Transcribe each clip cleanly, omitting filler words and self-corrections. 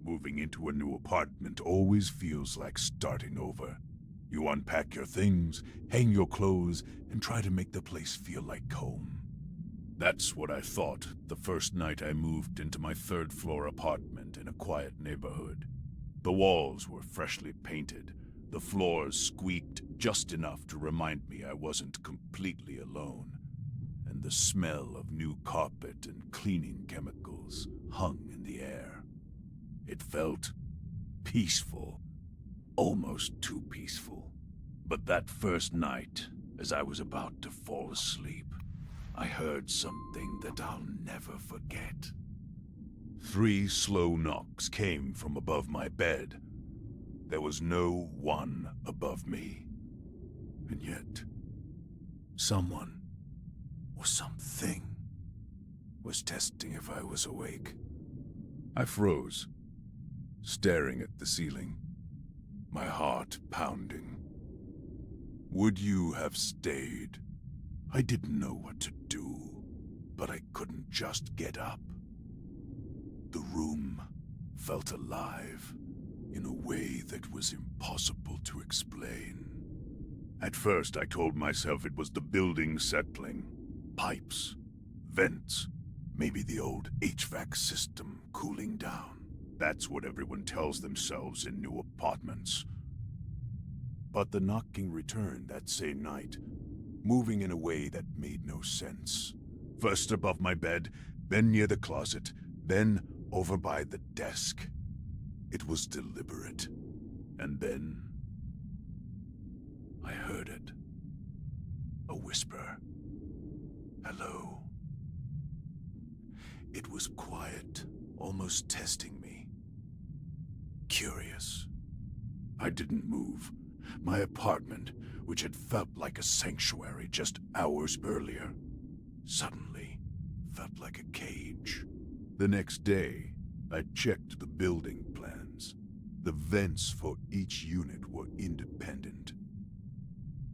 moving into a new apartment always feels like starting over. You unpack your things, hang your clothes, and try to make the place feel like home. That's what I thought the first night I moved into my third-floor apartment in a quiet neighborhood. The walls were freshly painted, the floors squeaked just enough to remind me I wasn't completely alone, and the smell of new carpet and cleaning chemicals hung in the air. It felt peaceful, almost too peaceful. But that first night, as I was about to fall asleep, I heard something that I'll never forget. 3 slow knocks came from above my bed. There was no one above me. And yet, someone, or something, was testing if I was awake. I froze, staring at the ceiling, my heart pounding. Would you have stayed? I didn't know what to do, but I couldn't just get up. The room felt alive in a way that was impossible to explain. At first, I told myself it was the building settling. Pipes, vents, maybe the old HVAC system cooling down. That's what everyone tells themselves in new apartments. But the knocking returned that same night, moving in a way that made no sense. First above my bed, then near the closet, then over by the desk. It was deliberate. And then I heard it. A whisper. Hello. It was quiet, almost testing me. Curious. I didn't move. My apartment, which had felt like a sanctuary just hours earlier, suddenly felt like a cage. The next day, I checked the building plans. The vents for each unit were independent,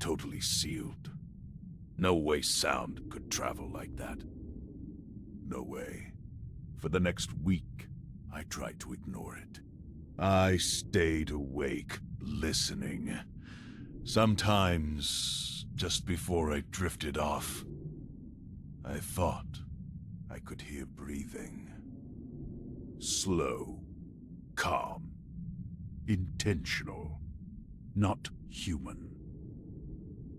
totally sealed. No way sound could travel like that. No way. For the next week, I tried to ignore it. I stayed awake, listening. Sometimes, just before I drifted off, I thought I could hear breathing. Slow, calm, intentional, not human.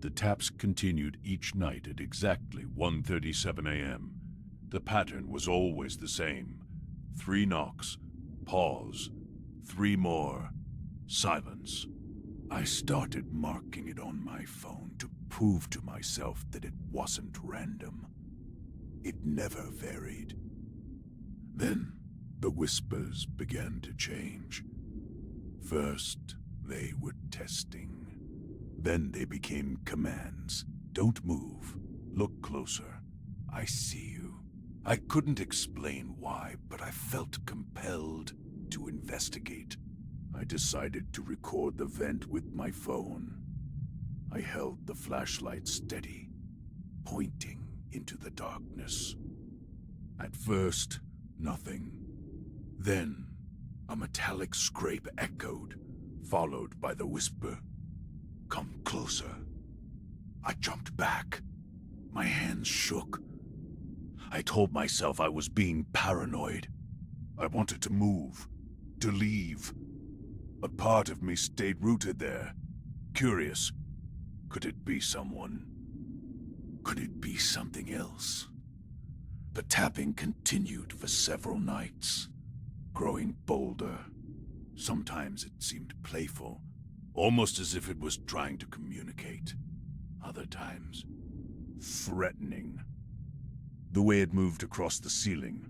The taps continued each night at exactly 1:37 a.m. The pattern was always the same. 3 knocks, pause, 3 more, silence. I started marking it on my phone to prove to myself that it wasn't random. It never varied. Then the whispers began to change. First, they were testing. Then they became commands. Don't move. Look closer. I see you. I couldn't explain why, but I felt compelled to investigate. I decided to record the vent with my phone. I held the flashlight steady, pointing into the darkness. At first, nothing. Then, a metallic scrape echoed, followed by the whisper, "Come closer." I jumped back. My hands shook. I told myself I was being paranoid. I wanted to move, to leave. But part of me stayed rooted there, curious. Could it be someone? Could it be something else? The tapping continued for several nights, growing bolder. Sometimes it seemed playful, almost as if it was trying to communicate. Other times, threatening. The way it moved across the ceiling,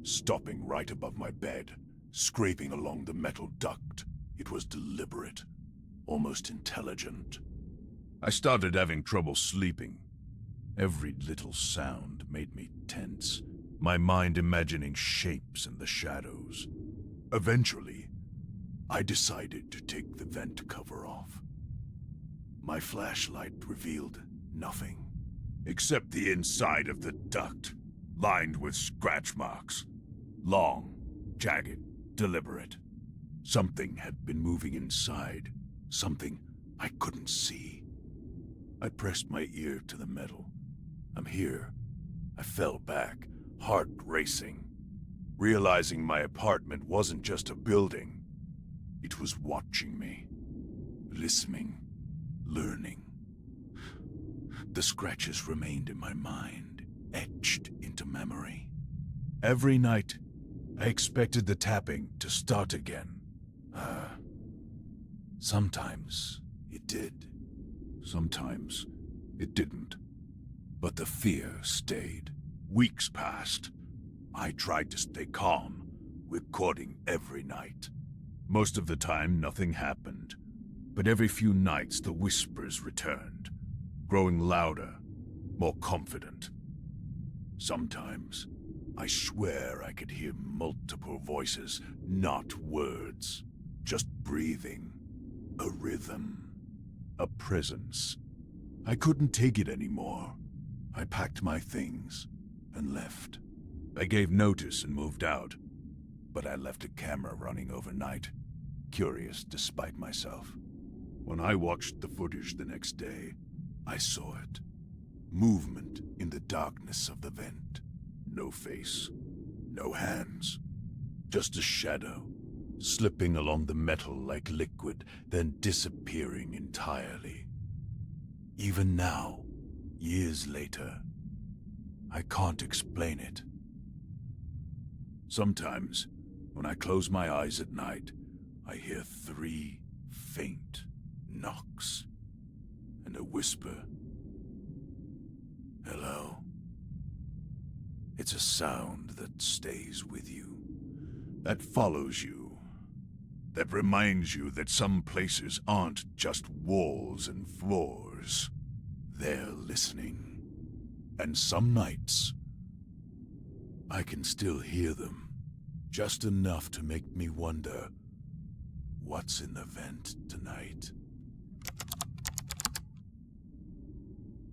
stopping right above my bed, scraping along the metal duct. It was deliberate, almost intelligent. I started having trouble sleeping. Every little sound made me tense, my mind imagining shapes in the shadows. Eventually, I decided to take the vent cover off. My flashlight revealed nothing, except the inside of the duct, lined with scratch marks. Long, jagged, deliberate. Something had been moving inside, something I couldn't see. I pressed my ear to the metal. I'm here. I fell back, heart racing, realizing my apartment wasn't just a building. It was watching me, listening, learning. The scratches remained in my mind, etched into memory. Every night, I expected the tapping to start again. Sometimes it did. Sometimes it didn't. But the fear stayed. Weeks passed. I tried to stay calm, recording every night. Most of the time, nothing happened. But every few nights, the whispers returned, growing louder, more confident. Sometimes, I swear I could hear multiple voices, not words, just breathing, a rhythm, a presence. I couldn't take it anymore. I packed my things and left. I gave notice and moved out, but I left a camera running overnight, curious despite myself. When I watched the footage the next day, I saw it. Movement in the darkness of the vent. No face, no hands, just a shadow, slipping along the metal like liquid, then disappearing entirely. Even now, years later, I can't explain it. Sometimes, when I close my eyes at night, I hear 3 faint knocks and a whisper. Hello. It's a sound that stays with you, that follows you, that reminds you that some places aren't just walls and floors. They're listening. And some nights, I can still hear them, just enough to make me wonder, what's in the vent tonight?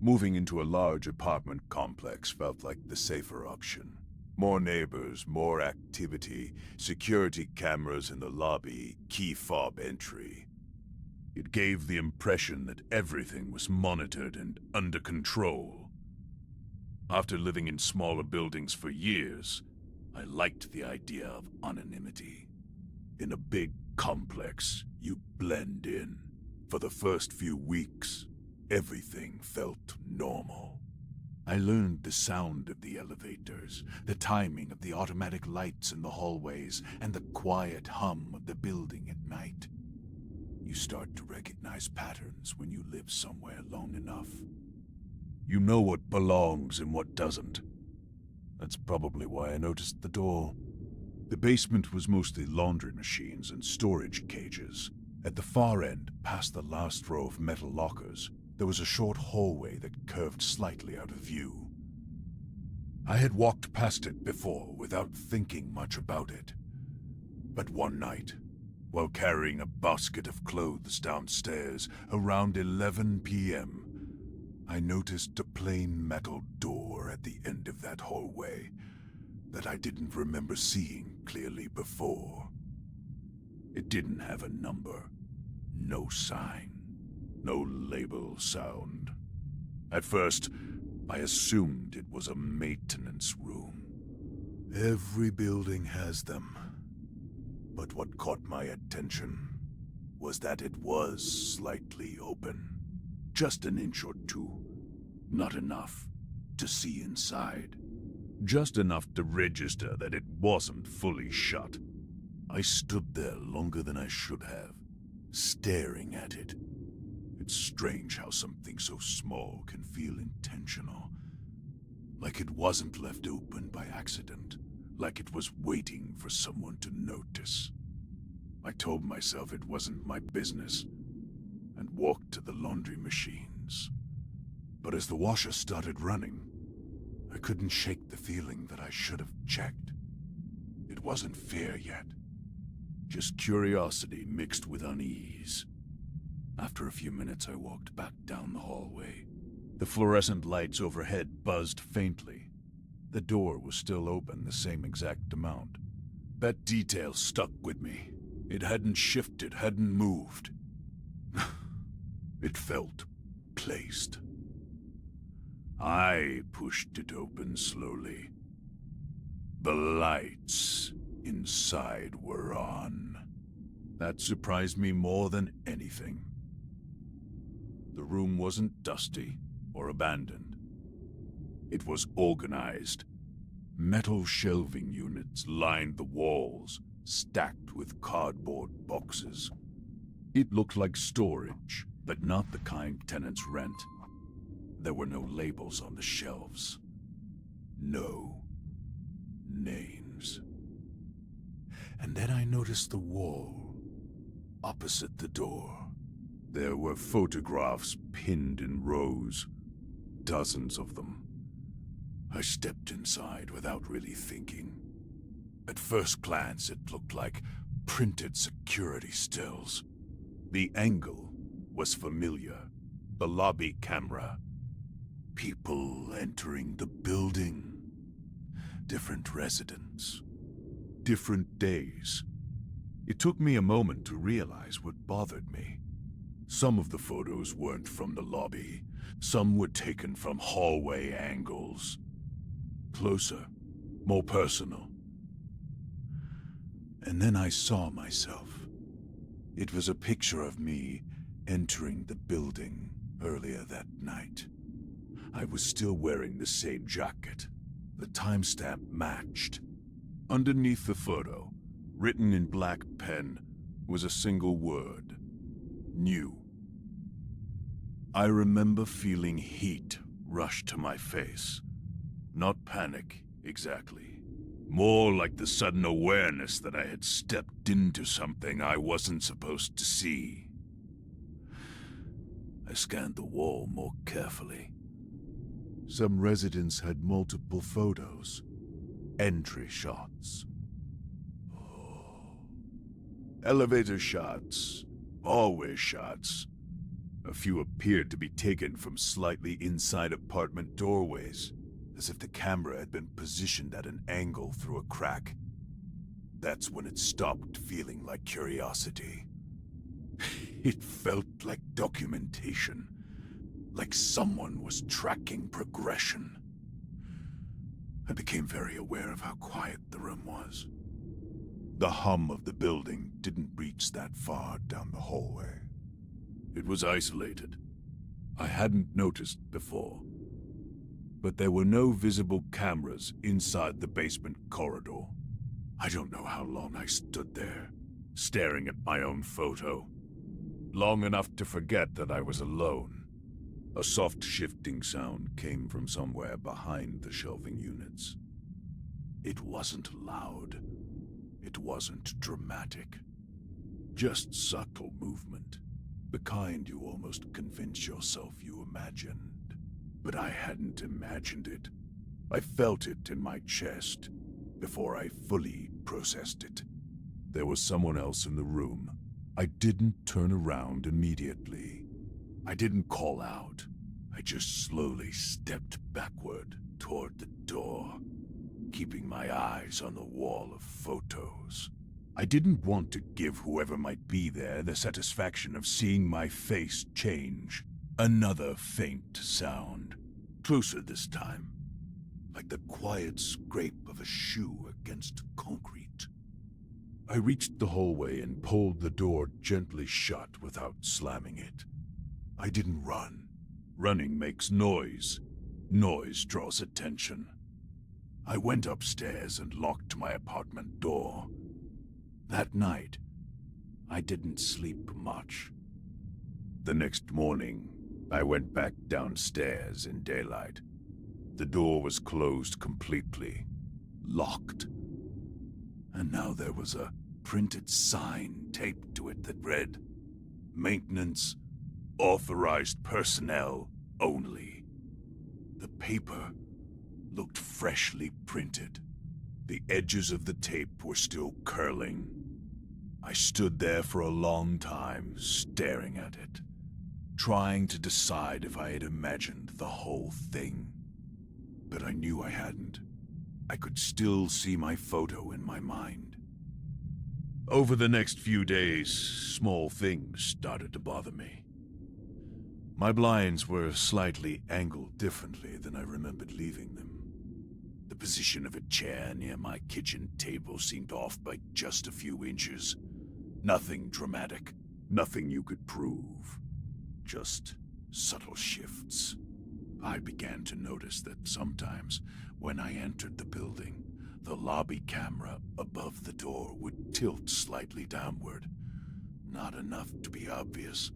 Moving into a large apartment complex felt like the safer option. More neighbors, more activity, security cameras in the lobby, key fob entry. It gave the impression that everything was monitored and under control. After living in smaller buildings for years, I liked the idea of anonymity. In a big complex, you blend in. For the first few weeks, everything felt normal. I learned the sound of the elevators, the timing of the automatic lights in the hallways, and the quiet hum of the building at night. You start to recognize patterns when you live somewhere long enough. You know what belongs and what doesn't. That's probably why I noticed the door. The basement was mostly laundry machines and storage cages. At the far end, past the last row of metal lockers, there was a short hallway that curved slightly out of view. I had walked past it before without thinking much about it. But one night, while carrying a basket of clothes downstairs around 11 p.m., I noticed a plain metal door at the end of that hallway that I didn't remember seeing clearly before. It didn't have a number, no sign, no label sound. At first, I assumed it was a maintenance room. Every building has them. But what caught my attention was that it was slightly open. Just an inch or two. Not enough to see inside. Just enough to register that it wasn't fully shut. I stood there longer than I should have, staring at it. It's strange how something so small can feel intentional. Like it wasn't left open by accident. Like it was waiting for someone to notice. I told myself it wasn't my business and walked to the laundry machines. But as the washer started running, I couldn't shake the feeling that I should have checked. It wasn't fear yet, just curiosity mixed with unease. After a few minutes, I walked back down the hallway. The fluorescent lights overhead buzzed faintly. The door was still open the same exact amount. That detail stuck with me. It hadn't shifted, hadn't moved. It felt placed. I pushed it open slowly. The lights inside were on. That surprised me more than anything. The room wasn't dusty or abandoned. It was organized. Metal shelving units lined the walls, stacked with cardboard boxes. It looked like storage, but not the kind tenants rent. There were no labels on the shelves. No names. And then I noticed the wall opposite the door. There were photographs pinned in rows, dozens of them. I stepped inside without really thinking. At first glance, it looked like printed security stills. The angle was familiar. The lobby camera. People entering the building. Different residents. Different days. It took me a moment to realize what bothered me. Some of the photos weren't from the lobby. Some were taken from hallway angles. Closer, more personal. And then I saw myself. It was a picture of me entering the building earlier that night. I was still wearing the same jacket. The timestamp matched. Underneath the photo, written in black pen, was a single word. New. I remember feeling heat rush to my face. Not panic, exactly. More like the sudden awareness that I had stepped into something I wasn't supposed to see. I scanned the wall more carefully. Some residents had multiple photos. Entry shots. Elevator shots. Hallway shots. A few appeared to be taken from slightly inside apartment doorways, as if the camera had been positioned at an angle through a crack. That's when it stopped feeling like curiosity. It felt like documentation, like someone was tracking progression. I became very aware of how quiet the room was. The hum of the building didn't reach that far down the hallway. It was isolated. I hadn't noticed before. But there were no visible cameras inside the basement corridor. I don't know how long I stood there, staring at my own photo. Long enough to forget that I was alone. A soft shifting sound came from somewhere behind the shelving units. It wasn't loud. It wasn't dramatic. Just subtle movement. The kind you almost convince yourself you imagined. But I hadn't imagined it. I felt it in my chest before I fully processed it. There was someone else in the room. I didn't turn around immediately. I didn't call out. I just slowly stepped backward toward the door, keeping my eyes on the wall of photos. I didn't want to give whoever might be there the satisfaction of seeing my face change. Another faint sound, closer this time, like the quiet scrape of a shoe against concrete. I reached the hallway and pulled the door gently shut without slamming it. I didn't run. Running makes noise. Noise draws attention. I went upstairs and locked my apartment door. That night, I didn't sleep much. The next morning, I went back downstairs in daylight. The door was closed completely, locked. And now there was a printed sign taped to it that read, "Maintenance, authorized personnel only." The paper looked freshly printed. The edges of the tape were still curling. I stood there for a long time, staring at it, trying to decide if I had imagined the whole thing. But I knew I hadn't. I could still see my photo in my mind. Over the next few days, small things started to bother me. My blinds were slightly angled differently than I remembered leaving them. The position of a chair near my kitchen table seemed off by just a few inches. Nothing dramatic, nothing you could prove. Just subtle shifts. I began to notice that sometimes, when I entered the building, the lobby camera above the door would tilt slightly downward. Not enough to be obvious.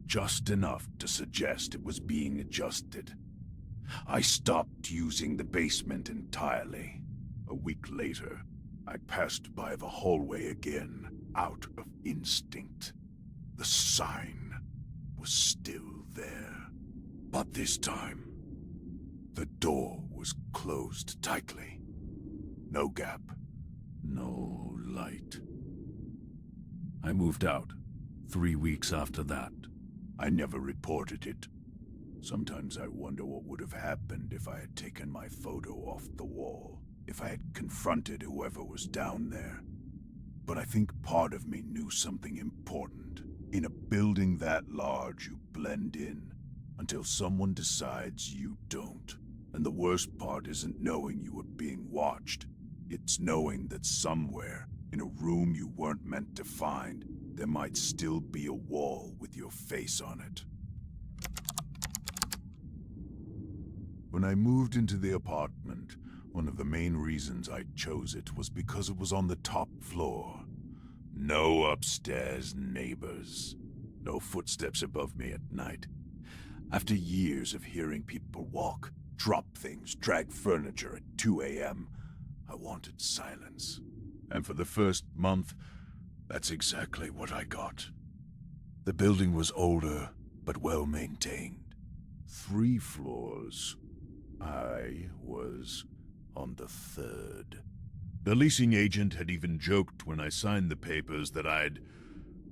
Just enough to suggest it was being adjusted. I stopped using the basement entirely. A week later, I passed by the hallway again, out of instinct. The sign was still there. But this time, the door was closed tightly. No gap, no light. I moved out 3 weeks after that. I never reported it. Sometimes I wonder what would have happened if I had taken my photo off the wall, if I had confronted whoever was down there. But I think part of me knew something important. In a building that large, you blend in until someone decides you don't. And the worst part isn't knowing you were being watched. It's knowing that somewhere, in a room you weren't meant to find, there might still be a wall with your face on it. When I moved into the apartment, one of the main reasons I chose it was because it was on the top floor. No upstairs neighbors. No footsteps above me at night. After years of hearing people walk, drop things, drag furniture at 2 a.m., I wanted silence. And for the first month, that's exactly what I got. The building was older, but well maintained. 3 floors. I was on the 3rd. The leasing agent had even joked when I signed the papers that I'd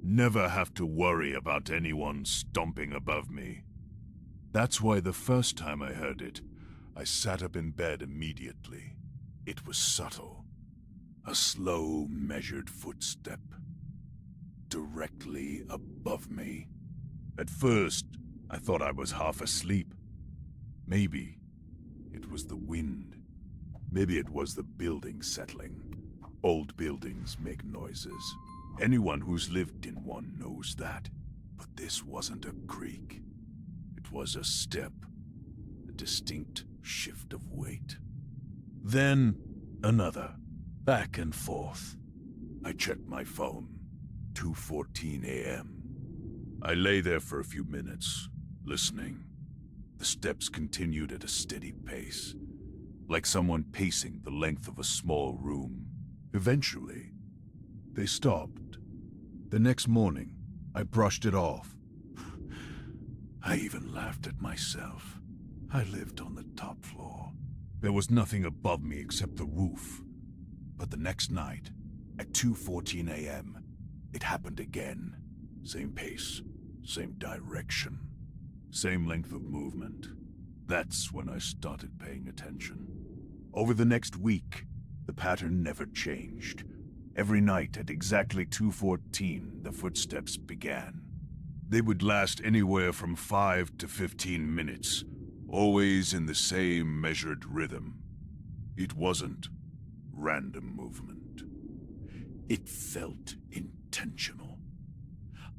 never have to worry about anyone stomping above me. That's why the first time I heard it, I sat up in bed immediately. It was subtle. A slow, measured footstep. Directly above me. At first, I thought I was half asleep. Maybe it was the wind. Maybe it was the building settling. Old buildings make noises. Anyone who's lived in one knows that. But this wasn't a creak. It was a step. A distinct shift of weight. Then another. Back and forth. I checked my phone. 2:14 a.m. I lay there for a few minutes, listening. The steps continued at a steady pace, like someone pacing the length of a small room. Eventually, they stopped. The next morning, I brushed it off. I even laughed at myself. I lived on the top floor. There was nothing above me except the roof. But the next night, at 2:14 a.m., it happened again. Same pace, same direction, same length of movement. That's when I started paying attention. Over the next week, the pattern never changed. Every night at exactly 2:14, the footsteps began. They would last anywhere from 5 to 15 minutes, always in the same measured rhythm. It wasn't random movement. It felt intentional.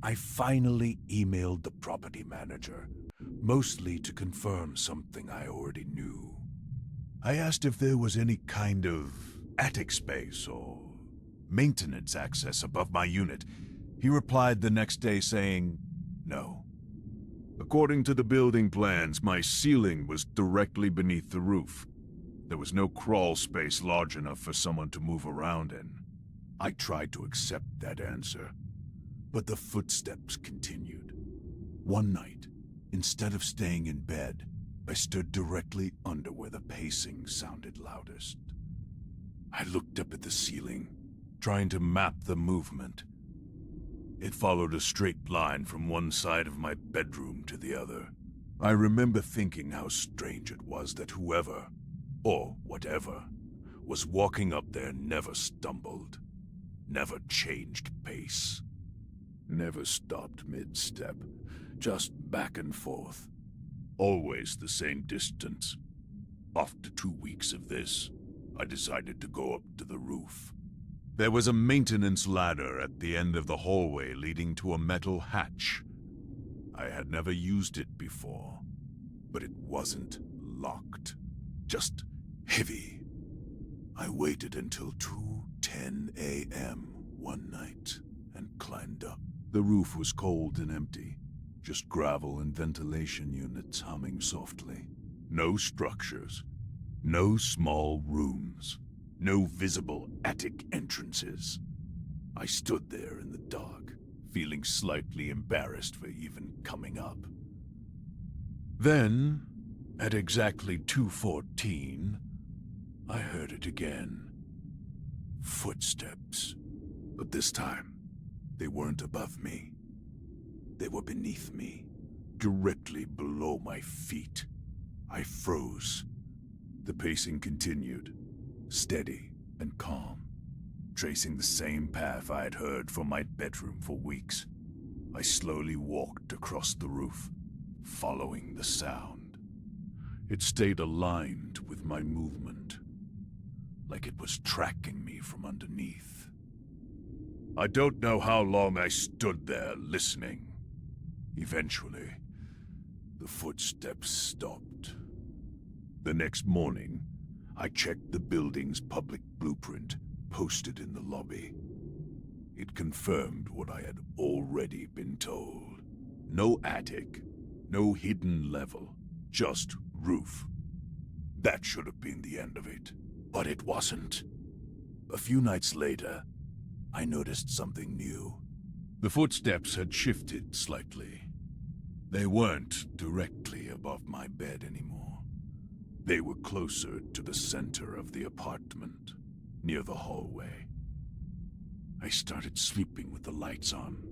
I finally emailed the property manager, mostly to confirm something I already knew. I asked if there was any kind of attic space or maintenance access above my unit. He replied the next day saying, no. According to the building plans, my ceiling was directly beneath the roof. There was no crawl space large enough for someone to move around in. I tried to accept that answer, but the footsteps continued. One night, instead of staying in bed, I stood directly under where the pacing sounded loudest. I looked up at the ceiling, trying to map the movement. It followed a straight line from one side of my bedroom to the other. I remember thinking how strange it was that whoever, or whatever, was walking up there never stumbled, never changed pace. Never stopped mid-step, just back and forth. Always the same distance. After 2 weeks of this, I decided to go up to the roof. There was a maintenance ladder at the end of the hallway leading to a metal hatch. I had never used it before, but it wasn't locked, just heavy. I waited until 2:10 a.m. one night and climbed up. The roof was cold and empty, just gravel and ventilation units humming softly. No structures, no small rooms, no visible attic entrances. I stood there in the dark, feeling slightly embarrassed for even coming up. Then, at exactly 2:14, I heard it again. Footsteps. But this time, they weren't above me. They were beneath me, directly below my feet. I froze. The pacing continued, steady and calm, tracing the same path I had heard from my bedroom for weeks. I slowly walked across the roof, following the sound. It stayed aligned with my movement, like it was tracking me from underneath. I don't know how long I stood there listening. Eventually, the footsteps stopped. The next morning, I checked the building's public blueprint posted in the lobby. It confirmed what I had already been told. No attic, no hidden level, just roof. That should have been the end of it, but it wasn't. A few nights later, I noticed something new. The footsteps had shifted slightly. They weren't directly above my bed anymore. They were closer to the center of the apartment, near the hallway. I started sleeping with the lights on.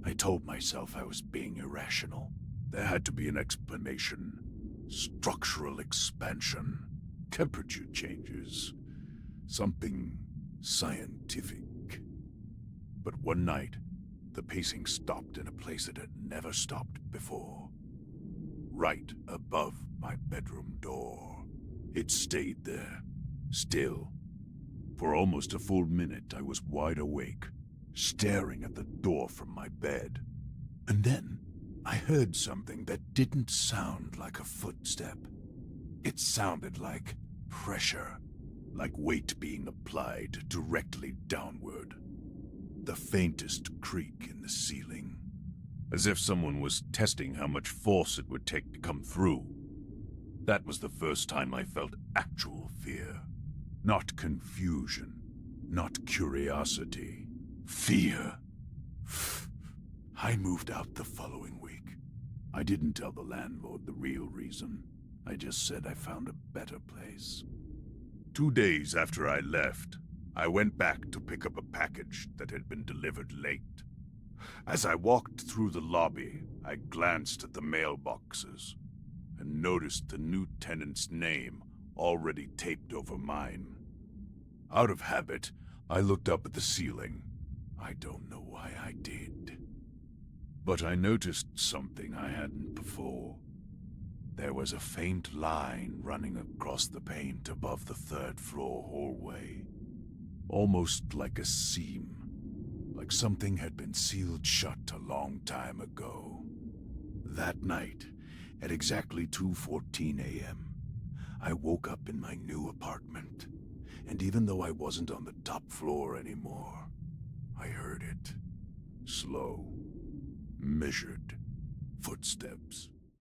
I told myself I was being irrational. There had to be an explanation. Structural expansion, temperature changes, something scientific. But one night, the pacing stopped in a place it had never stopped before. Right above my bedroom door. It stayed there, still. For almost a full minute, I was wide awake, staring at the door from my bed. And then, I heard something that didn't sound like a footstep. It sounded like pressure, like weight being applied directly downward. The faintest creak in the ceiling, as if someone was testing how much force it would take to come through. That was the first time I felt actual fear. Not confusion, not curiosity. Fear. I moved out the following week. I didn't tell the landlord the real reason. I just said I found a better place. 2 days after I left, I went back to pick up a package that had been delivered late. As I walked through the lobby, I glanced at the mailboxes and noticed the new tenant's name already taped over mine. Out of habit, I looked up at the ceiling. I don't know why I did. But I noticed something I hadn't before. There was a faint line running across the paint above the third-floor hallway. Almost like a seam, like something had been sealed shut a long time ago. That night, at exactly 2:14 a.m., I woke up in my new apartment, and even though I wasn't on the top floor anymore, I heard it. Slow, measured footsteps.